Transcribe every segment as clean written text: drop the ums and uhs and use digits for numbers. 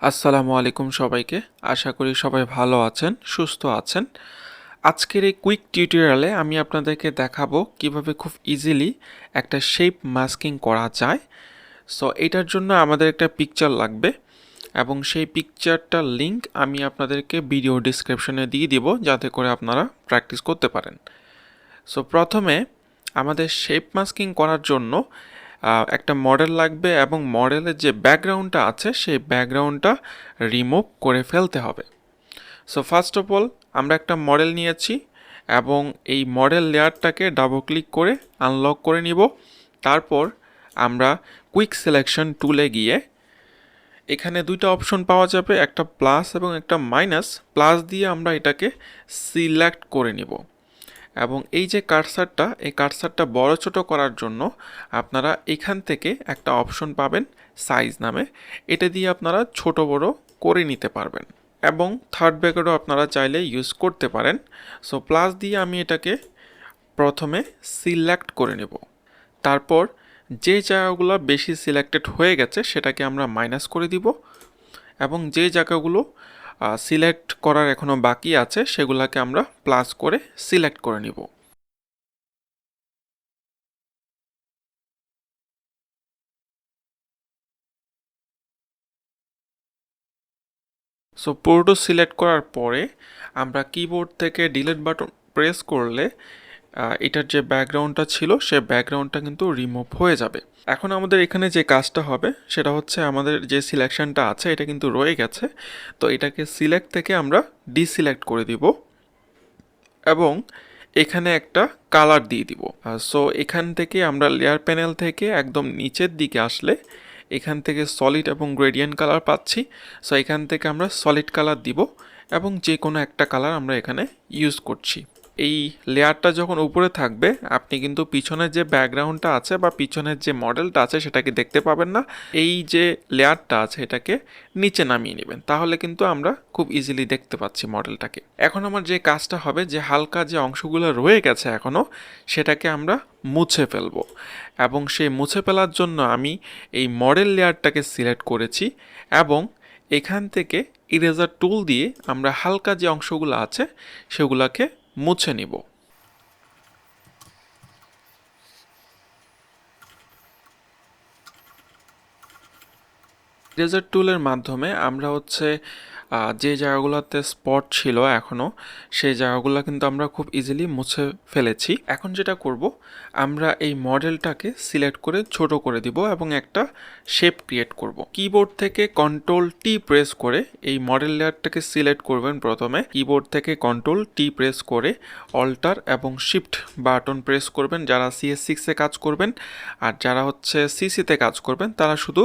আসসালামু আলাইকুম সবাইকে। আশা করি সবাই ভালো আছেন, সুস্থ আছেন। আজকের এই কুইক টিউটোরিয়ালে আমি আপনাদেরকে দেখাবো কিভাবে খুব ইজিলি একটা শেপ মাস্কিং করা যায়। সো এটার জন্য আমাদের একটা পিকচার লাগবে এবং সেই পিকচারটার লিংক আমি আপনাদেরকে ভিডিও ডিসক্রিপশনে দিয়ে দিব, যাতে করে আপনারা প্র্যাকটিস করতে পারেন। সো প্রথমে আমাদের শেপ মাস্কিং করার জন্য একটা মডেল লাগবে এবং মডেলের যে ব্যাকগ্রাউন্ডটা আছে সেই ব্যাকগ্রাউন্ডটা রিমুভ করে ফেলতে হবে। সো ফার্স্ট অফ অল আমরা একটা মডেল নিয়েছি এবং এই মডেল লেয়ারটাকে ডাবল ক্লিক করে আনলক করে নিব। তারপর আমরা কুইক সিলেকশন টুলে গিয়ে এখানে দুইটা অপশন পাওয়া যাবে, একটা প্লাস এবং একটা মাইনাস। প্লাস দিয়ে আমরা এটাকে সিলেক্ট করে নিব এবং এই যে কার্সারটা, এই কার্সারটা বড় ছোট করার জন্য আপনারা এখান থেকে একটা অপশন পাবেন সাইজ নামে, এটা দিয়ে আপনারা ছোট বড় করে নিতে পারবেন এবং থার্ড ব্র্যাকেটও আপনারা চাইলে ইউজ করতে পারেন। সো প্লাস দিয়ে আমি এটাকে প্রথমে সিলেক্ট করে নেব। তারপর যে জায়গাগুলো বেশি সিলেক্টেড হয়ে গেছে সেটাকে আমরা মাইনাস করে দিব এবং যে জায়গাগুলো সিলেক্ট করার এখনও বাকি আছে সেগুলোকে আমরা প্লাস করে সিলেক্ট করে নিব। সো পুরোটা সিলেক্ট করার পরে আমরা কিবোর্ড থেকে ডিলিট বাটন প্রেস করলে এটার যে ব্যাকগ্রাউন্ডটা ছিল সে ব্যাকগ্রাউন্ডটা কিন্তু রিমুভ হয়ে যাবে। এখন আমাদের এখানে যে কাজটা হবে সেটা হচ্ছে, আমাদের যে সিলেকশনটা আছে এটা কিন্তু রয়ে গেছে, তো এটাকে সিলেক্ট থেকে আমরা ডিসিলেক্ট করে দিব এবং এখানে একটা কালার দিয়ে দিব। সো এখান থেকে আমরা লেয়ার প্যানেল থেকে একদম নিচের দিকে আসলে এখান থেকে সলিড এবং গ্রেডিয়েন্ট কালার পাচ্ছি। সো এখান থেকে আমরা সলিড কালার দিব এবং যে কোনো একটা কালার আমরা এখানে ইউজ করছি। এই লেয়ারটা যখন উপরে থাকবে আপনি কিন্তু পিছনের যে ব্যাকগ্রাউন্ডটা আছে বা পিছনের যে মডেলটা আছে সেটাকে দেখতে পাবেন না। এই যে লেয়ারটা আছে এটাকে নিচে নামিয়ে নেবেন, তাহলে কিন্তু আমরা খুব ইজিলি দেখতে পাচ্ছি মডেলটাকে। এখন আমার যে কাজটা হবে, যে হালকা যে অংশগুলো রয়ে গেছে এখনও, সেটাকে আমরা মুছে ফেলবো এবং সেই মুছে ফেলার জন্য আমি এই মডেল লেয়ারটাকে সিলেক্ট করেছি এবং এখান থেকে ইরেজার টুল দিয়ে আমরা হালকা যে অংশগুলো আছে সেগুলোকে মুছে নিব। ইরেজার টুলের মাধ্যমে আমরা যে জায়গাগুলোতে স্পট ছিল এখনও, সেই জায়গাগুলো কিন্তু আমরা খুব ইজিলি মুছে ফেলেছি। এখন যেটা করব, আমরা এই মডেলটাকে সিলেক্ট করে ছোট করে দিব এবং একটা শেপ ক্রিয়েট করব। কিবোর্ড থেকে কন্ট্রোল টি প্রেস করে এই মডেল লেয়ারটাকে সিলেক্ট করবেন। প্রথমে কিবোর্ড থেকে কন্ট্রোল টি প্রেস করে অল্টার এবং শিফট বাটন প্রেস করবেন যারা CS6 কাজ করবেন, আর যারা CC-তে কাজ করবেন তারা শুধু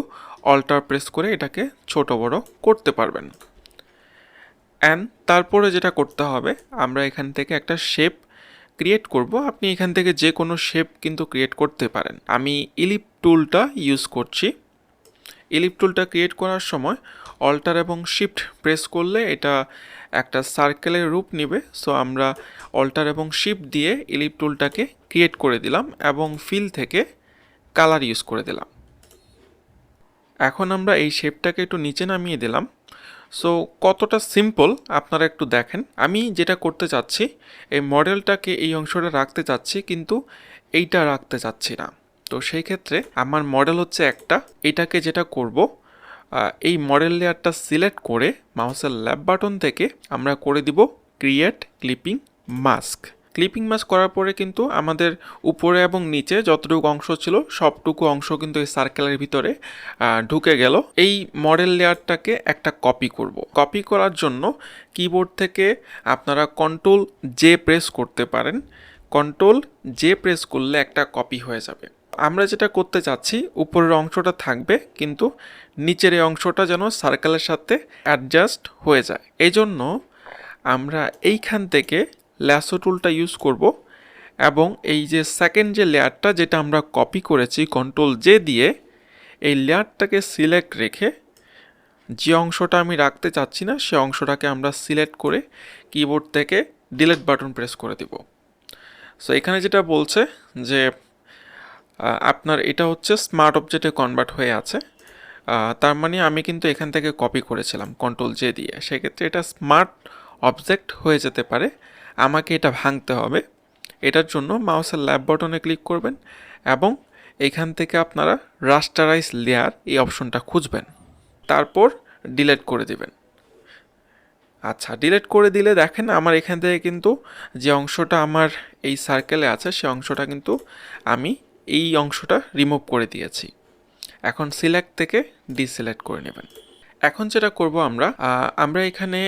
অল্টার প্রেস করে এটাকে ছোট বড় করতে পারবেন। অ্যান্ড তারপরে যেটা করতে হবে, আমরা এখান থেকে একটা শেপ ক্রিয়েট করব। আপনি এখান থেকে যে কোনো শেপ কিন্তু ক্রিয়েট করতে পারেন। আমি ইলিপ টুলটা ইউজ করছি। ইলিপ টুলটা ক্রিয়েট করার সময় অল্টার এবং শিফট প্রেস করলে এটা একটা সার্কেলের রূপ নেবে। সো আমরা অল্টার এবং শিফট দিয়ে ইলিপ টুলটাকে ক্রিয়েট করে দিলাম এবং ফিল থেকে কালার ইউজ করে দিলাম। এখন আমরা এই শেপটাকে একটু নিচে নামিয়ে দিলাম। সো কতটা সিম্পল আপনারা একটু দেখেন। আমি যেটা করতে চাচ্ছি, এই মডেলটাকে এই অংশটা রাখতে চাচ্ছি কিন্তু এইটা রাখতে চাচ্ছি না। তো সেই ক্ষেত্রে আমার মডেল একটা, এটাকে যেটা করব, এই মডেল লেয়ারটা সিলেক্ট করে মাউসের লেফট বাটন থেকে আমরা করে দিব create clipping mask. Clipping mask করার পরে কিন্তু আমাদের উপরে এবং নিচে যতটুকু অংশ ছিল সবটুকু অংশ কিন্তু এই সার্কেলের ভিতরে ঢুকে গেল। এই মডেল লেয়ারটাকে একটা কপি করব। কপি করার জন্য কিবোর্ড থেকে আপনারা কন্ট্রোল জে প্রেস করতে পারেন। কন্ট্রোল জে প্রেস করলে একটা কপি হয়ে যাবে। আমরা যেটা করতে চাচ্ছি, উপরের অংশটা থাকবে কিন্তু নিচের এই অংশটা যেন সার্কেলের সাথে অ্যাডজাস্ট হয়ে যায়। এই জন্য আমরা এইখান থেকে ল্যাসো টুলটা ইউজ করব এবং এই যে সেকেন্ড যে লেয়ারটা যেটা আমরা কপি করেছি কন্ট্রোল জে দিয়ে, এই লেয়ারটাকে সিলেক্ট রেখে যে অংশটা আমি রাখতে চাচ্ছি না সে অংশটাকে আমরা সিলেক্ট করে কিবোর্ড থেকে ডিলিট বাটন প্রেস করে দিব। সো এখানে যেটা বলছে যে আপনার এটা হচ্ছে স্মার্ট অবজেক্টে কনভার্ট হয়ে আছে। তার মানে আমি কিন্তু এখান থেকে কপি করেছিলাম কন্ট্রোল জে দিয়ে, সেক্ষেত্রে এটা স্মার্ট অবজেক্ট হয়ে যেতে পারে। আমাকে এটা ভাঙতে হবে। এটার জন্য মাউসের ল্যাব বাটনে ক্লিক করবেন এবং এখান থেকে আপনারা রাস্টারাইজ লেয়ার এই অপশনটা খুঁজবেন, তারপর ডিলিট করে দিবেন। আচ্ছা, ডিলিট করে দিলে দেখেন আমার এখান থেকে কিন্তু যে অংশটা আমার এই সার্কেলে আছে সে অংশটা কিন্তু আমি এই অংশটা রিমুভ করে দিয়েছি। এখন সিলেক্ট থেকে ডিসিলেক্ট করে নেবেন। এখন যেটা করব আমরা এখানে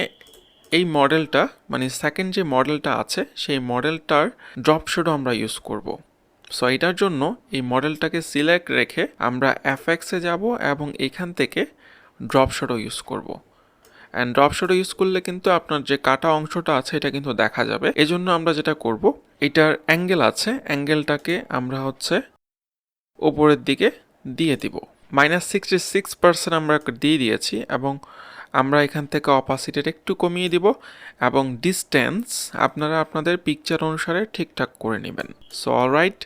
এই মডেলটা মানে সেকেন্ড যে মডেলটা আছে সেই মডেলটার ড্রপ শ্যাডো আমরা ইউজ করব। সো এটার জন্য এই মডেলটাকে সিলেক্ট রেখে আমরা এফএক্সে যাব এবং এখান থেকে ড্রপ শ্যাডো ইউজ করব। অ্যান্ড ড্রপ শ্যাডো ইউজ করলে কিন্তু আপনার যে কাটা অংশটা আছে এটা কিন্তু দেখা যাবে। এজন্য আমরা যেটা করব, এটার অ্যাঙ্গেল আছে, অ্যাঙ্গেলটাকে আমরা হচ্ছে ওপরের দিকে দিয়ে দিব। -66% আমরা দিয়ে দিয়েছি এবং আমরা এখান থেকে অপাসিটিটা একটু কমিয়ে দিব এবং ডিস্টেন্স আপনারা আপনাদের পিকচার অনুসারে ঠিকঠাক করে নেবেন। সো অলরাইট,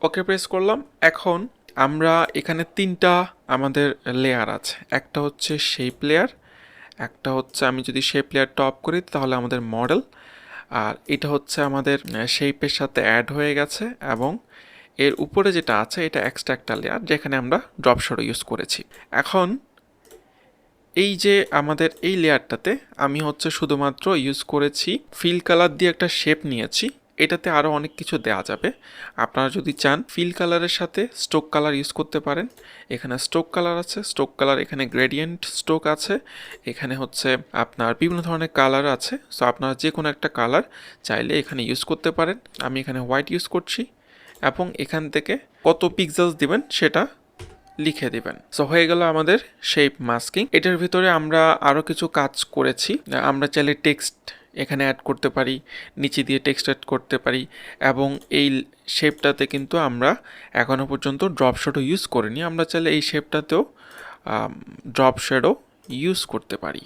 ওকে প্রেস করলাম। এখন আমরা এখানে তিনটা আমাদের লেয়ার আছে, একটা হচ্ছে শেপ লেয়ার, একটা হচ্ছে আমি যদি শেপ লেয়ারটা অফ করি তাহলে আমাদের মডেল, আর এটা হচ্ছে আমাদের শেপের সাথে অ্যাড হয়ে গেছে এবং এর উপরে যেটা আছে এটা এক্সট্রা একটা লেয়ার যেখানে আমরা ড্রপ শ্যাডো ইউজ করেছি। এখন এই যে আমাদের এই লেয়ারটাতে আমি হচ্ছে শুধুমাত্র ইউজ করেছি ফিল কালার দিয়ে একটা শেপ নিয়েছি। এটাতে আরও অনেক কিছু দেওয়া যাবে। আপনারা যদি চান ফিল কালারের সাথে স্ট্রোক কালার ইউজ করতে পারেন। এখানে স্ট্রোক কালার আছে, স্ট্রোক কালার, এখানে গ্রেডিয়েন্ট স্ট্রোক আছে, এখানে হচ্ছে আপনার বিভিন্ন ধরনের কালার আছে। সো আপনারা যে কোনো একটা কালার চাইলে এখানে ইউজ করতে পারেন। আমি এখানে হোয়াইট ইউজ করছি এবং এখান থেকে কত পিক্সেলস দিবেন সেটা লিখে দিবেন। সো হয়ে গেল আমাদের শেপ মাস্কিং। এটার ভিতরে আমরা আরও কিছু কাজ করেছি। আমরা চাইলে টেক্সট এখানে অ্যাড করতে পারি, নিচে দিয়ে টেক্সট অ্যাড করতে পারি এবং এই শেপটাতে কিন্তু আমরা এখনও পর্যন্ত ড্রপ শ্যাডো ইউজ করিনি। আমরা চাইলে এই শেপটাতেও ড্রপ শ্যাডো ইউজ করতে পারি।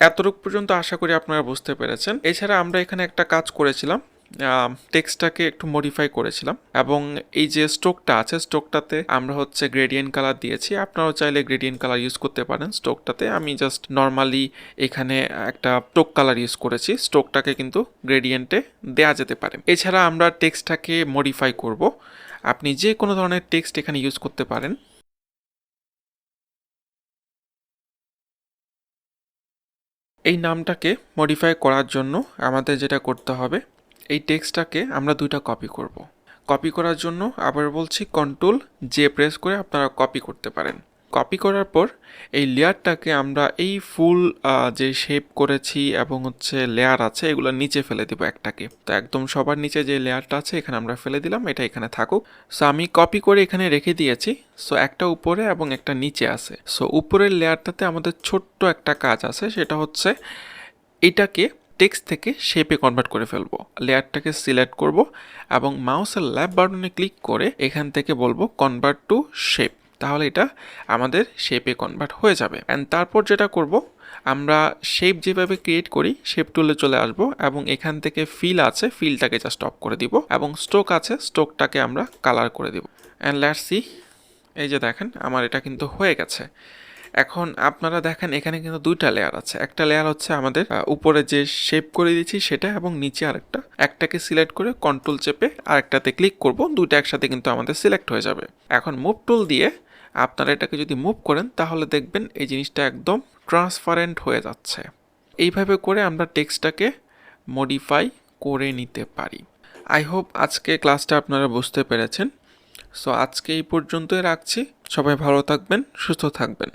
এতটুকু পর্যন্ত আশা করি আপনারা বুঝতে পেরেছেন। এছাড়া আমরা এখানে একটা কাজ করেছিলাম, টেক্সটটাকে একটু মডিফাই করেছিলাম এবং এই যে স্ট্রোকটা আছে স্ট্রোকটাতে আমরা হচ্ছে গ্রেডিয়েন্ট কালার দিয়েছি। আপনারাও চাইলে গ্রেডিয়েন্ট কালার ইউজ করতে পারেন স্ট্রোকটাতে। আমি জাস্ট নর্মালি এখানে একটা স্ট্রোক কালার ইউজ করেছি, স্ট্রোকটাকে কিন্তু গ্রেডিয়েন্টে দেওয়া যেতে পারে। এছাড়া আমরা টেক্সটটাকে মডিফাই করব। আপনি যে কোনো ধরনের টেক্সট এখানে ইউজ করতে পারেন। এই নামটাকে মডিফাই করার জন্য আমাদের যেটা করতে হবে, এই টেক্সটটাকে আমরা দুইটা কপি করব। কপি করার জন্য আবার বলছি কন্ট্রোল জে প্রেস করে আপনারা কপি করতে পারেন। কপি করার পর এই লেয়ারটাকে আমরা এই ফুল যে শেপ করেছি এবং হচ্ছে লেয়ার আছে এগুলো নিচে ফেলে দেবো একটাকে। তো একদম সবার নিচে যে লেয়ারটা আছে এখানে আমরা ফেলে দিলাম, এটা এখানে থাকুক। সো আমি কপি করে এখানে রেখে দিয়েছি। সো একটা উপরে এবং একটা নিচে আছে। সো উপরের লেয়ারটাতে আমাদের ছোট্ট একটা কাজ আছে, সেটা হচ্ছে এটাকে টেক্সট থেকে শেপে কনভার্ট করে ফেলবো। লেয়ারটাকে সিলেক্ট করব এবং মাউসের লেফট বাটনে ক্লিক করে এখান থেকে বলবো কনভার্ট টু শেপ, তাহলে এটা আমাদের শেপে কনভার্ট হয়ে যাবে। অ্যান্ড তারপর যেটা করব, আমরা শেপ যেভাবে ক্রিয়েট করি শেপ টুলে চলে আসব এবং এখান থেকে ফিল আছে, ফিলটাকে জাস্ট অফ করে দিব এবং স্ট্রোক আছে, স্ট্রোকটাকে আমরা কালার করে দিব। অ্যান্ড লেটস সি, এই যে দেখেন আমার এটা কিন্তু হয়ে গেছে। এখন আপনারা দেখেন এখানে কিন্তু দুইটা লেয়ার আছে। একটা লেয়ার হচ্ছে আমাদের উপরে যে শেপ করে দিয়েছি সেটা এবং নিচে আরেকটা। একটাকে সিলেক্ট করে কন্ট্রোল চেপে আরেকটাতে ক্লিক করব, দুইটা একসাথে কিন্তু আমাদের সিলেক্ট হয়ে যাবে। এখন মুভ টুল দিয়ে আপনারা এটাকে যদি মুভ করেন তাহলে দেখবেন এই জিনিসটা একদম ট্রান্সপারেন্ট হয়ে যাচ্ছে। এইভাবে করে আমরা টেক্সটটাকে মডিফাই করে নিতে পারি। আই হোপ আজকে ক্লাসটা আপনারা বুঝতে পেরেছেন। সো আজকে এই পর্যন্তই রাখছি। সবাই ভালো থাকবেন, সুস্থ থাকবেন।